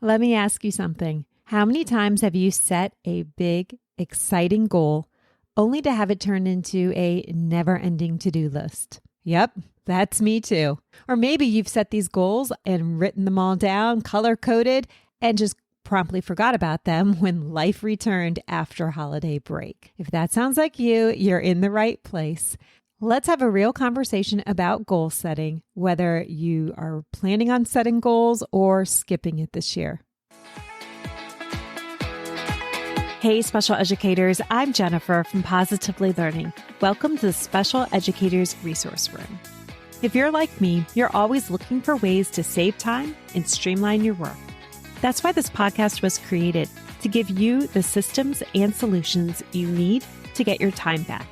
Let me ask you something. How many times have you set a big, exciting goal only to have it turn into a never-ending to-do list? Yep, that's me too. Or maybe you've set these goals and written them all down, color-coded, and just promptly forgot about them when life returned after holiday break. If that sounds like you, you're in the right place. Let's have a real conversation about goal setting, whether you are planning on setting goals or skipping it this year. Hey, special educators, I'm Jennifer from Positively Learning. Welcome to the Special Educators Resource Room. If you're like me, you're always looking for ways to save time and streamline your work. That's why this podcast was created, to give you the systems and solutions you need to get your time back.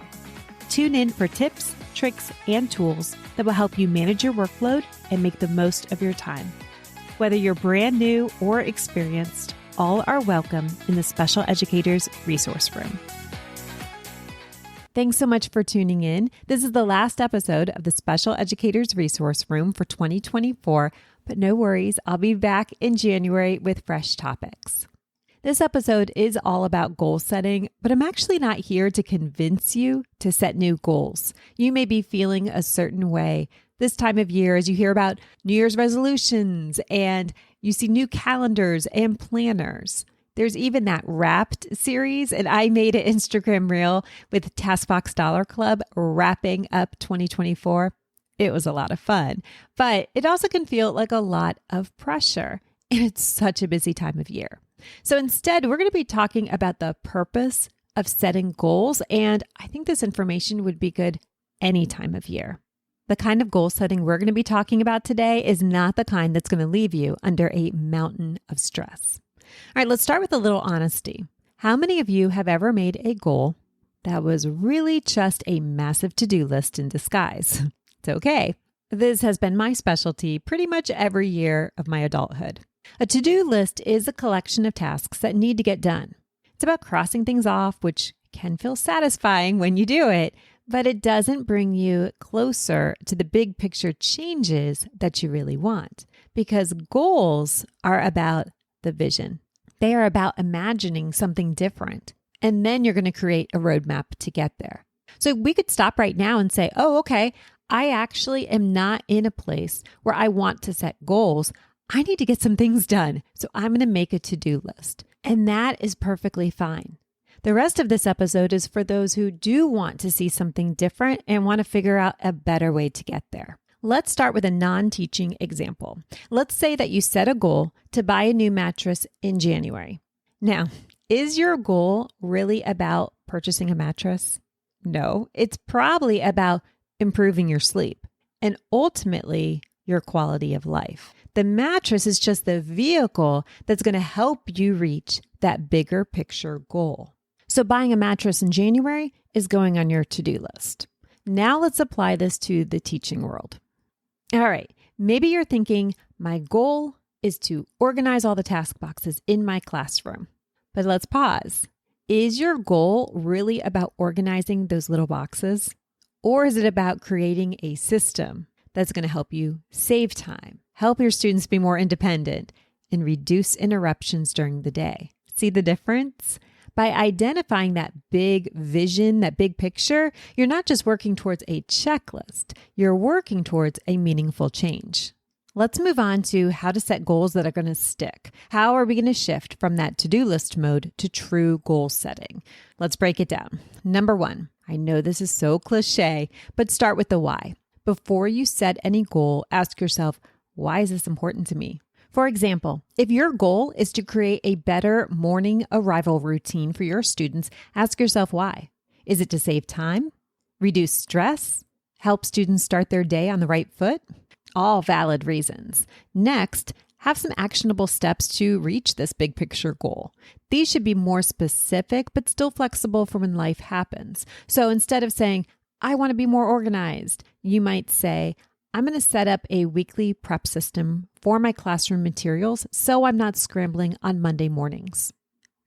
Tune in for tips, tricks, and tools that will help you manage your workload and make the most of your time. Whether you're brand new or experienced, all are welcome in the Special Educators Resource Room. Thanks so much for tuning in. This is the last episode of the Special Educators Resource Room for 2024, but no worries, I'll be back in January with fresh topics. This episode is all about goal setting, but I'm actually not here to convince you to set new goals. You may be feeling a certain way this time of year as you hear about New Year's resolutions and you see new calendars and planners. There's even that Wrapped series, and I made an Instagram reel with Taskbox Dollar Club wrapping up 2024. It was a lot of fun, but it also can feel like a lot of pressure, and it's such a busy time of year. So instead, we're going to be talking about the purpose of setting goals, and I think this information would be good any time of year. The kind of goal setting we're going to be talking about today is not the kind that's going to leave you under a mountain of stress. All right, let's start with a little honesty. How many of you have ever made a goal that was really just a massive to-do list in disguise? It's okay. This has been my specialty pretty much every year of my adulthood. A to-do list is a collection of tasks that need to get done. It's about crossing things off, which can feel satisfying when you do it, but it doesn't bring you closer to the big picture changes that you really want, because goals are about the vision. They are about imagining something different, and then you're going to create a roadmap to get there. So we could stop right now and say, oh, okay, I actually am not in a place where I want to set goals. I need to get some things done, so I'm going to make a to-do list. And that is perfectly fine. The rest of this episode is for those who do want to see something different and want to figure out a better way to get there. Let's start with a non-teaching example. Let's say that you set a goal to buy a new mattress in January. Now, is your goal really about purchasing a mattress? No, it's probably about improving your sleep and ultimately your quality of life. The mattress is just the vehicle that's going to help you reach that bigger picture goal. So buying a mattress in January is going on your to-do list. Now let's apply this to the teaching world. All right, maybe you're thinking, my goal is to organize all the task boxes in my classroom. But let's pause. Is your goal really about organizing those little boxes? Or is it about creating a system that's going to help you save time, help your students be more independent, and reduce interruptions during the day? See the difference? By identifying that big vision, that big picture, you're not just working towards a checklist, you're working towards a meaningful change. Let's move on to how to set goals that are going to stick. How are we going to shift from that to-do list mode to true goal setting? Let's break it down. Number one, I know this is so cliche, but start with the why. Before you set any goal, ask yourself, why is this important to me? For example, if your goal is to create a better morning arrival routine for your students, ask yourself why. Is it to save time, reduce stress, help students start their day on the right foot? All valid reasons. Next, have some actionable steps to reach this big picture goal. These should be more specific, but still flexible for when life happens. So instead of saying, I want to be more organized, you might say, I'm going to set up a weekly prep system for my classroom materials so I'm not scrambling on Monday mornings.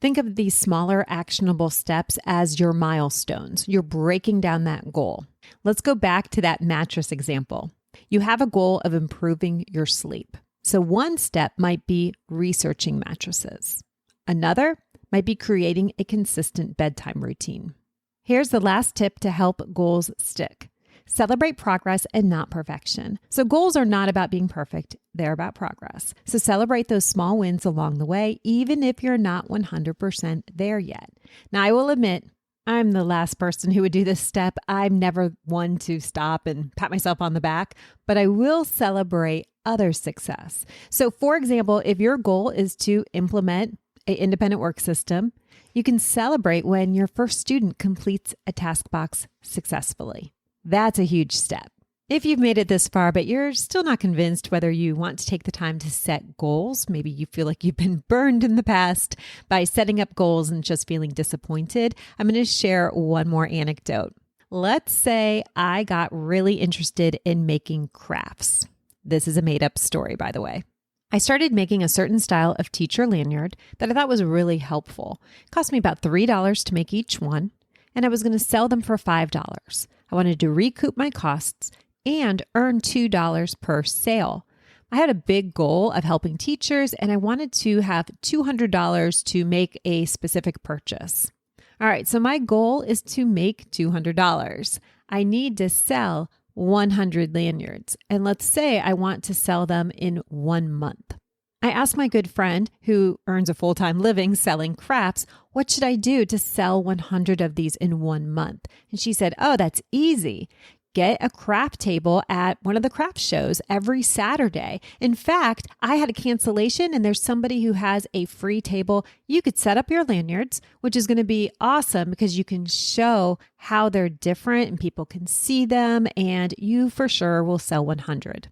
Think of these smaller actionable steps as your milestones. You're breaking down that goal. Let's go back to that mattress example. You have a goal of improving your sleep. So one step might be researching mattresses. Another might be creating a consistent bedtime routine. Here's the last tip to help goals stick. Celebrate progress and not perfection. So goals are not about being perfect. They're about progress. So celebrate those small wins along the way, even if you're not 100% there yet. Now, I will admit, I'm the last person who would do this step. I'm never one to stop and pat myself on the back, but I will celebrate others' success. So for example, if your goal is to implement an independent work system, you can celebrate when your first student completes a task box successfully. That's a huge step. If you've made it this far, but you're still not convinced whether you want to take the time to set goals, maybe you feel like you've been burned in the past by setting up goals and just feeling disappointed, I'm going to share one more anecdote. Let's say I got really interested in making crafts. This is a made-up story, by the way. I started making a certain style of teacher lanyard that I thought was really helpful. It cost me about $3 to make each one, and I was going to sell them for $5. I wanted to recoup my costs and earn $2 per sale. I had a big goal of helping teachers, and I wanted to have $200 to make a specific purchase. All right, so my goal is to make $200. I need to sell 100 lanyards, and let's say I want to sell them in 1 month. I asked my good friend who earns a full-time living selling crafts, what should I do to sell 100 of these in 1 month? And she said, oh, that's easy. Get a craft table at one of the craft shows every Saturday. In fact, I had a cancellation and there's somebody who has a free table. You could set up your lanyards, which is going to be awesome because you can show how they're different and people can see them, and you for sure will sell 100.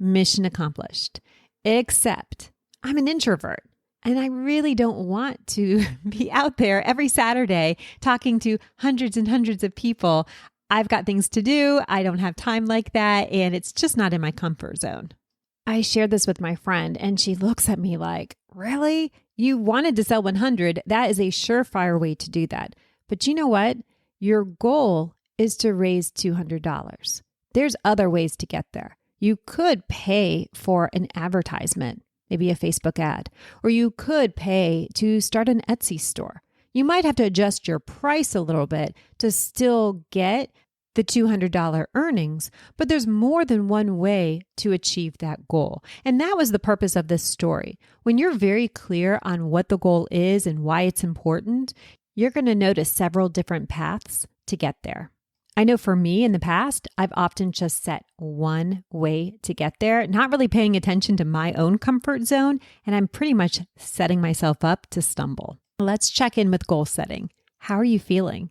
Mission accomplished. Except I'm an introvert and I really don't want to be out there every Saturday talking to hundreds and hundreds of people. I've got things to do. I don't have time like that. And it's just not in my comfort zone. I shared this with my friend and she looks at me like, really? You wanted to sell 100. That is a surefire way to do that. But you know what? Your goal is to raise $200. There's other ways to get there. You could pay for an advertisement, maybe a Facebook ad, or you could pay to start an Etsy store. You might have to adjust your price a little bit to still get the $200 earnings, but there's more than one way to achieve that goal. And that was the purpose of this story. When you're very clear on what the goal is and why it's important, you're going to notice several different paths to get there. I know for me in the past, I've often just set one way to get there, not really paying attention to my own comfort zone, and I'm pretty much setting myself up to stumble. Let's check in with goal setting. How are you feeling?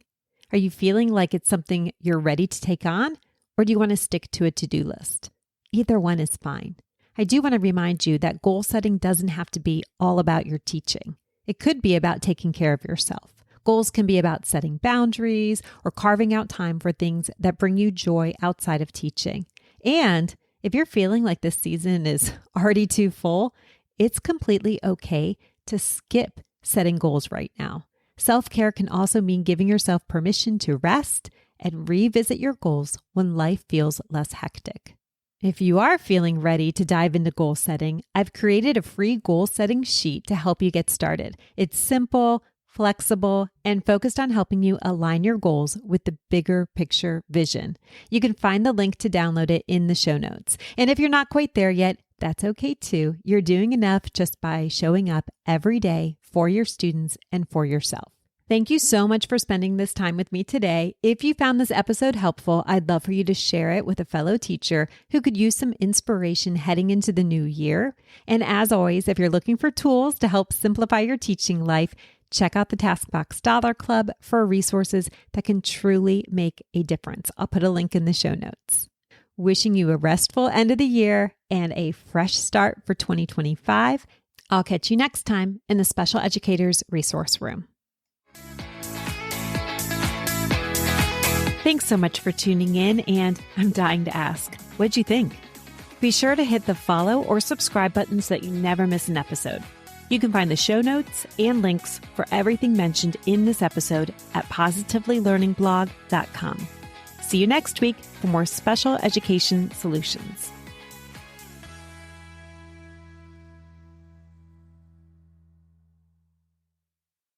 Are you feeling like it's something you're ready to take on, or do you want to stick to a to-do list? Either one is fine. I do want to remind you that goal setting doesn't have to be all about your teaching. It could be about taking care of yourself. Goals can be about setting boundaries or carving out time for things that bring you joy outside of teaching. And if you're feeling like this season is already too full, it's completely okay to skip setting goals right now. Self-care can also mean giving yourself permission to rest and revisit your goals when life feels less hectic. If you are feeling ready to dive into goal setting, I've created a free goal setting sheet to help you get started. It's simple, flexible, and focused on helping you align your goals with the bigger picture vision. You can find the link to download it in the show notes. And if you're not quite there yet, that's okay too. You're doing enough just by showing up every day for your students and for yourself. Thank you so much for spending this time with me today. If you found this episode helpful, I'd love for you to share it with a fellow teacher who could use some inspiration heading into the new year. And as always, if you're looking for tools to help simplify your teaching life, check out the TaskBox Dollar Club for resources that can truly make a difference. I'll put a link in the show notes. Wishing you a restful end of the year and a fresh start for 2025. I'll catch you next time in the Special Educators Resource Room. Thanks so much for tuning in, and I'm dying to ask, what'd you think? Be sure to hit the follow or subscribe buttons so that you never miss an episode. You can find the show notes and links for everything mentioned in this episode at positivelylearningblog.com. See you next week for more special education solutions.